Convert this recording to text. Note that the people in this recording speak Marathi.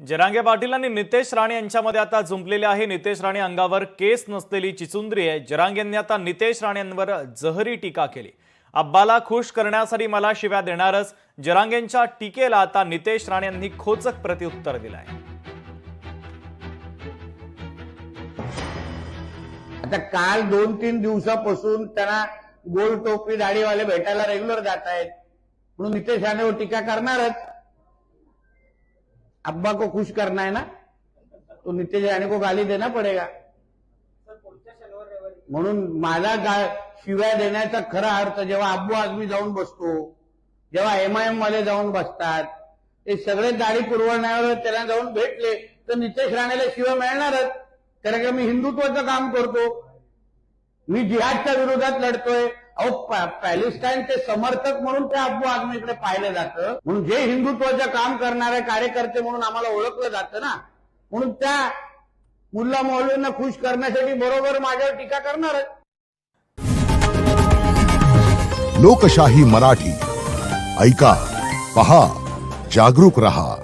जरांगे पाटील आणि नितेश राणे यांच्यामध्ये आता जुंपलेले आहे। नितेश राणे अंगावर केस नसलेली चिचुंद्री आहे। जरांगेंनी आता नितेश राणेंवर जहरी टीका केली। अब्बाला खुश करण्यासाठी मला शिव्या देणारच, जरांगेंच्या टीकेला आता नितेश राणेंनी खोचक प्रत्युत्तर दिलंय। आता काल 2-3 दिवसापासून त्यांना गोल टोपी दाढीवाले भेटायला रेग्युलर जात आहेत, म्हणून नितेश राणेवर टीका करणारच। अब्बा को खुश करना है ना, तो नितेश राणे को गाली देना पडेगा। म्हणून मला शिव्या देण्याचा खरा अर्थ जेव्हा अब्बू आझमी जाऊन बसतो, जेव्हा MIM मध्ये जाऊन बसतात, ते सगळे दाढी पुरवण्यावर त्यांना जाऊन भेटले तर नितेश राणेला शिव्या मिळणारच। कारण की मी हिंदुत्वाचं काम करतो, मी जिहादच्या विरोधात लढतोय। अहो पॅलेस्टाईनचे समर्थक म्हणून ते अब्बू आझमीकडे पाहिलं जातं, म्हणून जे हिंदुत्वाचं काम करणारे कार्यकर्ते म्हणून आम्हाला ओळखलं जातं ना, म्हणून त्या मुल्ला मौलवींना खुश करण्यासाठी बरोबर माझ्यावर टीका करणारच। लोकशाही मराठी ऐका, पहा, जागरूक रहा।